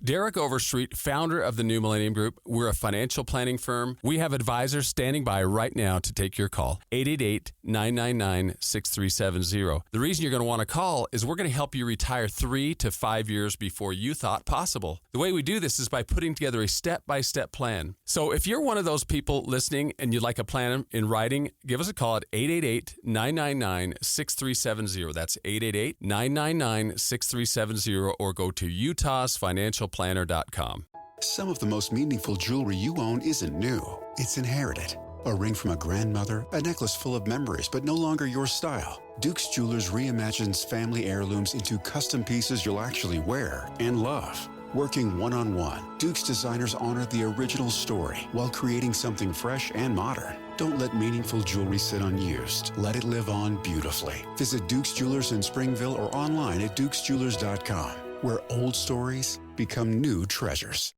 Derek Overstreet, founder of the New Millennium Group. We're a financial planning firm. We have advisors standing by right now to take your call. 888-999-6370. The reason you're going to want to call is we're going to help you retire 3 to 5 years before you thought possible. The way we do this is by putting together a step-by-step plan. So if you're one of those people listening and you'd like a plan in writing, give us a call at 888-999-6370. That's 888-999-6370, or go to utahsfinancialplanner.com. Some of the most meaningful jewelry you own isn't new. It's inherited. A ring from a grandmother, a necklace full of memories, but no longer your style. Duke's Jewelers reimagines family heirlooms into custom pieces you'll actually wear and love. Working one-on-one, Duke's designers honor the original story while creating something fresh and modern. Don't let meaningful jewelry sit unused. Let it live on beautifully. Visit Duke's Jewelers in Springville or online at dukesjewelers.com, where old stories become new treasures.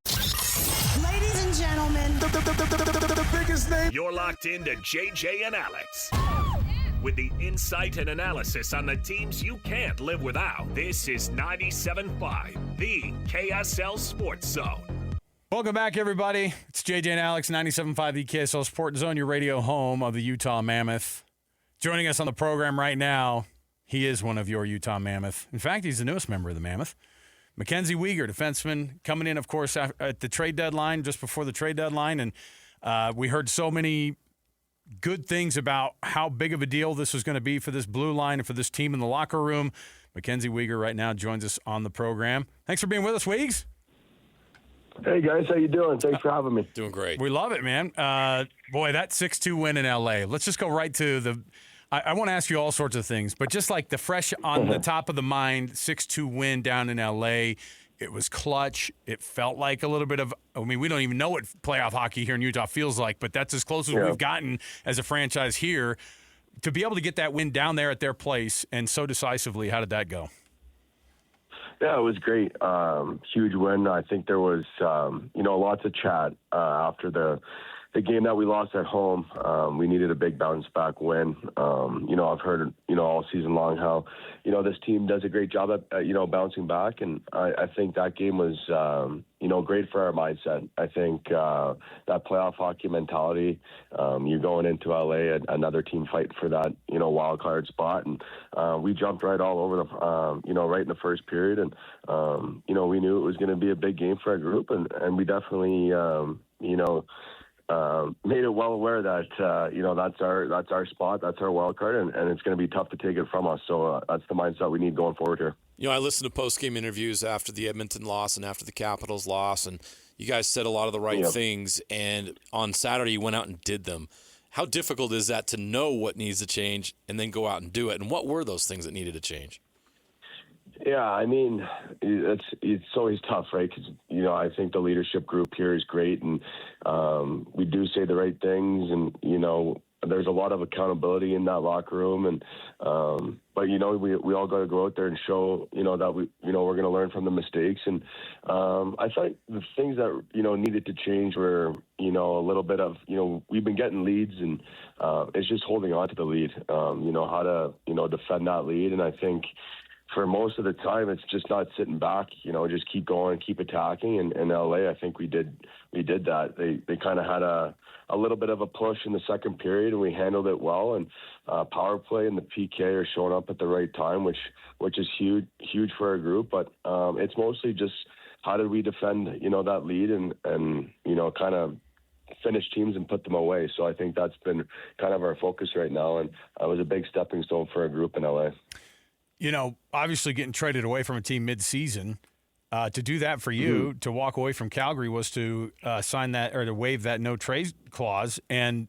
Ladies and gentlemen, the biggest name. You're locked into JJ and Alex. With the insight and analysis on the teams you can't live without. This is 97.5, the KSL Sports Zone. Welcome back, everybody. It's JJ and Alex, 97.5, the KSL Sports Zone, your radio home of the Utah Mammoth. Joining us on the program right now, he is one of your Utah Mammoth. In fact, he's the newest member of the Mammoth. MacKenzie Weegar, defenseman, coming in, of course, at the trade deadline, just before the trade deadline. And we heard so many good things about how big of a deal this was going to be for this blue line and for this team in the locker room. MacKenzie Weegar right now joins us on the program. Thanks for being with us, Weegs. Hey, guys. How you doing? Thanks for having me. Doing great. We love it, man. Boy, that 6-2 win in L.A. Let's just go right to the I want to ask you all sorts of things, but just like the fresh on the top of the mind, 6-2 win down in L.A., it was clutch. It felt like a little bit of – I mean, we don't even know what playoff hockey here in Utah feels like, but that's as close as we've gotten as a franchise here. To be able to get that win down there at their place and so decisively, how did that go? Yeah, it was great. Huge win. I think there was, lots of chat after the game that we lost at home. We needed a big bounce-back win. I've heard, all season long how, this team does a great job at bouncing back. And I think that game was, great for our mindset. I think that playoff hockey mentality, you're going into L.A., another team fighting for that, wild card spot. And we jumped right all over them, right in the first period. And, we knew it was going to be a big game for our group. And we definitely, made it well aware that that's our spot, that's our wild card, and it's going to be tough to take it from us. So that's the mindset we need going forward here. I listened to post-game interviews after the Edmonton loss and after the Capitals loss, and you guys said a lot of the right things. And on Saturday, you went out and did them. How difficult is that to know what needs to change and then go out and do it? And what were those things that needed to change? Yeah, I mean, it's always tough, right? Because, I think the leadership group here is great, and we do say the right things, and, there's a lot of accountability in that locker room, and but we all got to go out there and show that we're going to learn from the mistakes. And I thought the things that needed to change were a little bit of we've been getting leads, and it's just holding on to the lead, how to defend that lead. And I think for most of the time, it's just not sitting back, just keep going, keep attacking. And in LA, I think we did that. They kind of had a little bit of a push in the second period, and we handled it well. And power play and the PK are showing up at the right time, which is huge for our group. But it's mostly just how did we defend, that lead and kind of finish teams and put them away. So I think that's been kind of our focus right now. And it was a big stepping stone for our group in LA. Obviously getting traded away from a team mid-season, to do that for you, to walk away from Calgary was to sign that or to waive that no trade clause. And,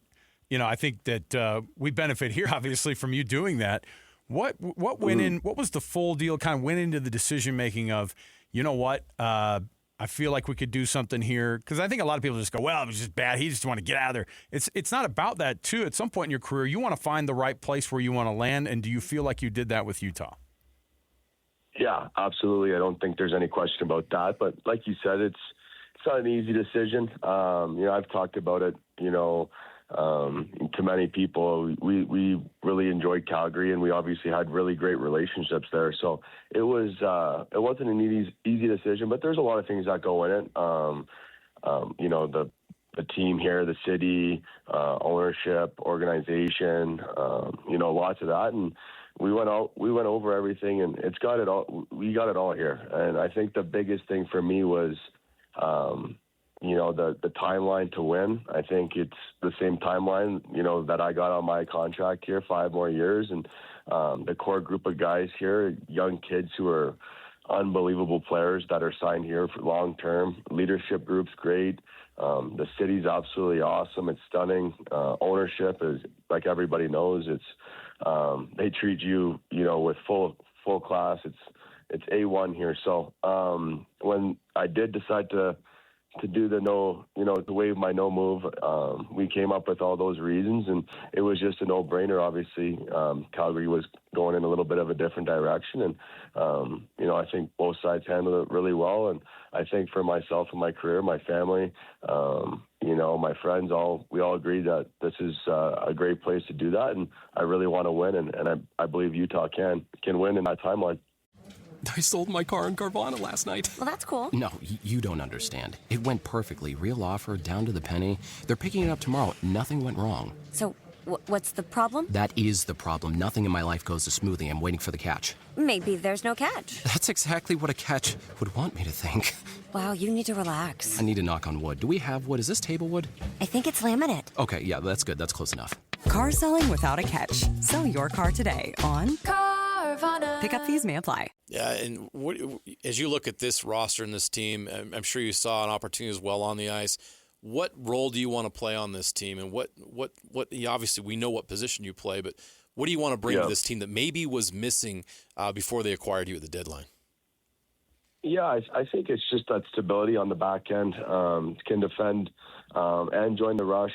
I think that we benefit here, obviously, from you doing that. What went in? What was the full deal kind of went into the decision-making of, I feel like we could do something here? Because I think a lot of people just go, well, it was just bad. He just want to get out of there. It's not about that, too. At some point in your career, you want to find the right place where you want to land, and do you feel like you did that with Utah? Yeah, absolutely. I don't think there's any question about that. But like you said, it's not an easy decision. I've talked about it, to many people, we really enjoyed Calgary, and we obviously had really great relationships there. So it wasn't an easy decision, but there's a lot of things that go in it. The team here, the city, ownership, organization, lots of that. And we went over everything, and we got it all here. And I think the biggest thing for me was, the timeline to win. I think it's the same timeline, that I got on my contract here, 5 more years. And the core group of guys here, young kids who are unbelievable players that are signed here for long term. Leadership group's great. The city's absolutely awesome. It's stunning. Ownership is, like everybody knows, it's they treat you, with full class. It's A1 here. So when I did decide to do to waive my no move, we came up with all those reasons, and it was just a no-brainer. Obviously, Calgary was going in a little bit of a different direction, and I think both sides handled it really well. And I think for myself and my career, my family, my friends, we all agreed that this is a great place to do that, and I really want to win, and I believe Utah can win in that timeline. I sold my car in Carvana last night. Well, that's cool. No, you don't understand. It went perfectly. Real offer, down to the penny. They're picking it up tomorrow. Nothing went wrong. So, what's the problem? That is the problem. Nothing in my life goes as smoothly. I'm waiting for the catch. Maybe there's no catch. That's exactly what a catch would want me to think. Wow, you need to relax. I need to knock on wood. Do we have wood? Is this table wood? I think it's laminate. Okay, yeah, that's good. That's close enough. Car selling without a catch. Sell your car today on Carvana. Pickup fees may apply. Yeah, and as you look at this roster and this team, I'm sure you saw an opportunity as well on the ice. What role do you want to play on this team? And what obviously we know what position you play, but what do you want to bring to this team that maybe was missing before they acquired you at the deadline? Yeah, I think it's just that stability on the back end. Can defend and join the rush.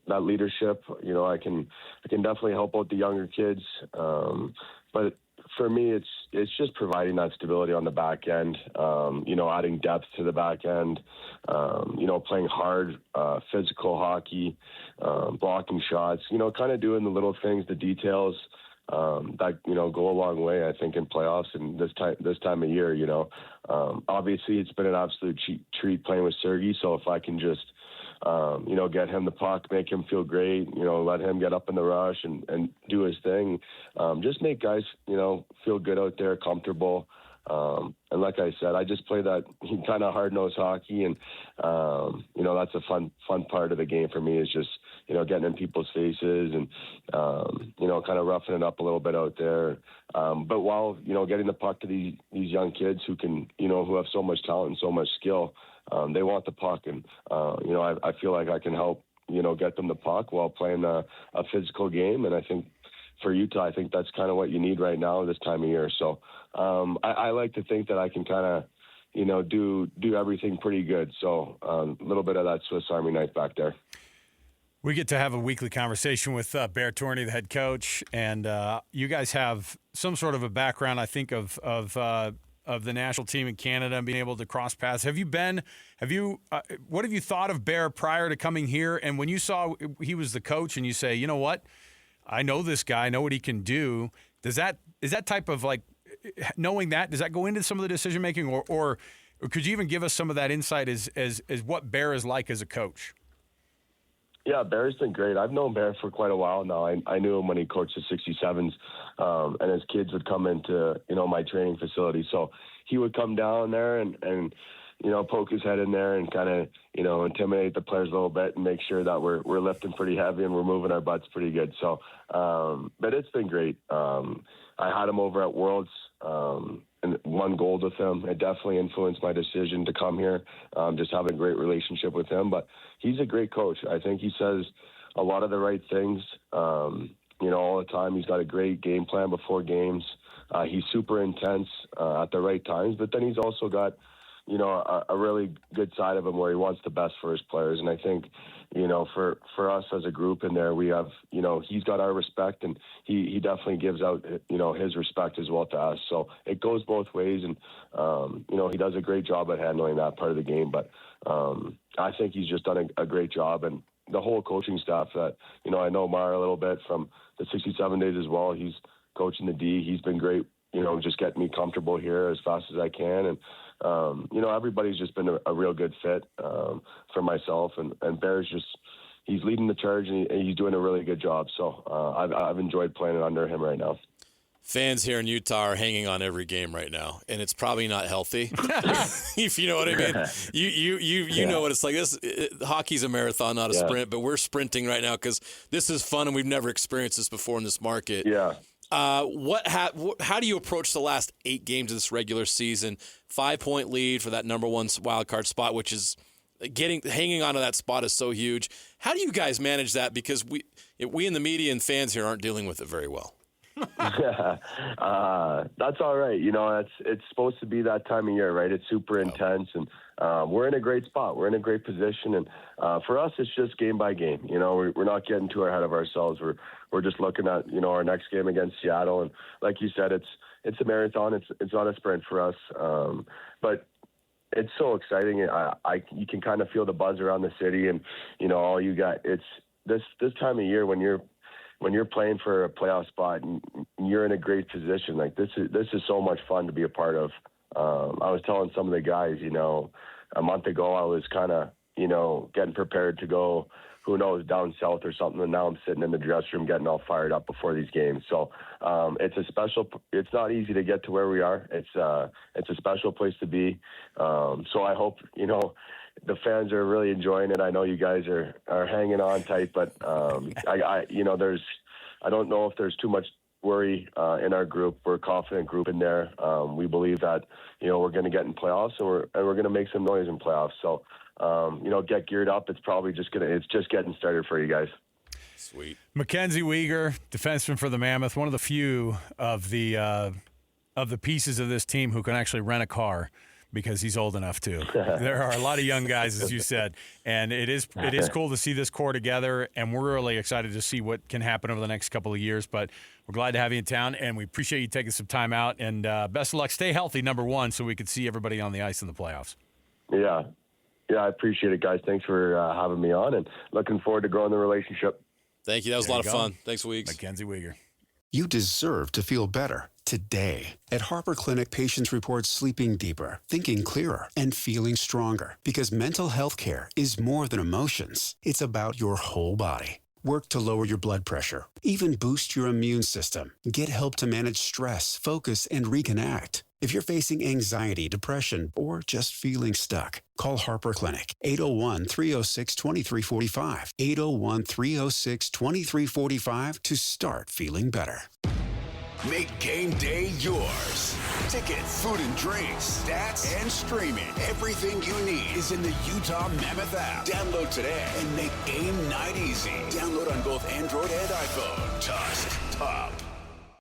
That leadership, I can definitely help out the younger kids. But for me, it's just providing that stability on the back end. Adding depth to the back end. Playing hard, physical hockey, blocking shots. Kind of doing the little things, the details. That go a long way, I think, in playoffs and this time of year. Obviously it's been an absolute treat playing with Sergei. So if I can just get him the puck, make him feel great, let him get up in the rush and do his thing, just make guys feel good out there, comfortable. And like I said, I just play that kind of hard-nosed hockey, and that's a fun part of the game for me, is just getting in people's faces and kind of roughing it up a little bit out there. But while getting the puck to these young kids who can who have so much talent and so much skill, they want the puck, and I feel like I can help get them the puck while playing a physical game. And I think for Utah, I think that's kind of what you need right now this time of year. So I like to think that I can kind of, do everything pretty good. So a little bit of that Swiss Army knife back there. We get to have a weekly conversation with Bear Tourney, the head coach, and you guys have some sort of a background, I think, of the national team in Canada and being able to cross paths. What have you thought of Bear prior to coming here? And when you saw he was the coach and you say, you know what, I know this guy, I know what he can do. Is that type of knowing that, does that go into some of the decision making, or could you even give us some of that insight as what Bear is like as a coach? Yeah, Bear's been great. I've known Bear for quite a while now. I knew him when he coached the 67s, and his kids would come into, my training facility. So he would come down there and poke his head in there and kind of, intimidate the players a little bit and make sure that we're lifting pretty heavy and we're moving our butts pretty good. So, but it's been great. I had him over at Worlds and won gold with him. It definitely influenced my decision to come here, just having a great relationship with him. But he's a great coach. I think he says a lot of the right things, all the time. He's got a great game plan before games. He's super intense at the right times, but then he's also got, a really good side of him where he wants the best for his players. And I think, for us as a group in there, we have, he's got our respect, and he definitely gives out, his respect as well to us. So it goes both ways. And, he does a great job at handling that part of the game. But I think he's just done a great job. And, the whole coaching staff that, I know Mar a little bit from the 67 days as well. He's coaching the D. He's been great, just getting me comfortable here as fast as I can. And, everybody's just been a real good fit for myself. And Bear's he's leading the charge, and he's doing a really good job. So I've enjoyed playing under him right now. Fans here in Utah are hanging on every game right now, and it's probably not healthy. If you know what I mean. You know what it's like. Hockey's a marathon, not a sprint, but we're sprinting right now because this is fun, and we've never experienced this before in this market. Yeah. How do you approach the last 8 games of this regular season? 5-point lead for that number 1 wild card spot, which is hanging on to that spot is so huge. How do you guys manage that? Because we in the media and fans here aren't dealing with it very well. That's all right. It's supposed to be that time of year, right? It's super intense, and we're in a great spot. We're in a great position, and for us, it's just game by game. We're not getting too ahead of ourselves. We're just looking at our next game against Seattle, and like you said, it's a marathon. It's not a sprint for us, but it's so exciting. You can kind of feel the buzz around the city, and all you got. It's this time of year when you're playing for a playoff spot and you're in a great position. Like this is so much fun to be a part of. I was telling some of the guys, a month ago I was kind of, getting prepared to go, who knows, down south or something. And now I'm sitting in the dressing room getting all fired up before these games. So it's not easy to get to where we are. It's a special place to be. So I hope, the fans are really enjoying it. I know you guys are hanging on tight, but I don't know if there's too much worry in our group. We're a confident group in there. We believe that we're going to get in playoffs, and we're going to make some noise in playoffs. So get geared up. It's probably it's just getting started for you guys. Sweet. MacKenzie Weegar, defenseman for the Mammoth, one of the few of the pieces of this team who can actually rent a car, because he's old enough to. There are a lot of young guys, as you said, and it is cool to see this core together, and we're really excited to see what can happen over the next couple of years. But we're glad to have you in town, and we appreciate you taking some time out. And best of luck. Stay healthy, number 1, so we can see everybody on the ice in the playoffs. Yeah, I appreciate it, guys. Thanks for having me on, and looking forward to growing the relationship. Thank you. That was a lot of fun. Thanks, Weeks. MacKenzie Weegar. You deserve to feel better today. At Harper Clinic, patients report sleeping deeper, thinking clearer, and feeling stronger. Because mental health care is more than emotions. It's about your whole body. Work to lower your blood pressure, even boost your immune system. Get help to manage stress, focus, and reconnect. If you're facing anxiety, depression, or just feeling stuck, call Harper Clinic, 801-306-2345, 801-306-2345 to start feeling better. Make game day yours. Tickets, food and drinks, stats, and streaming. Everything you need is in the Utah Mammoth app. Download today and make game night easy. Download on both Android and iPhone. Tusk Top.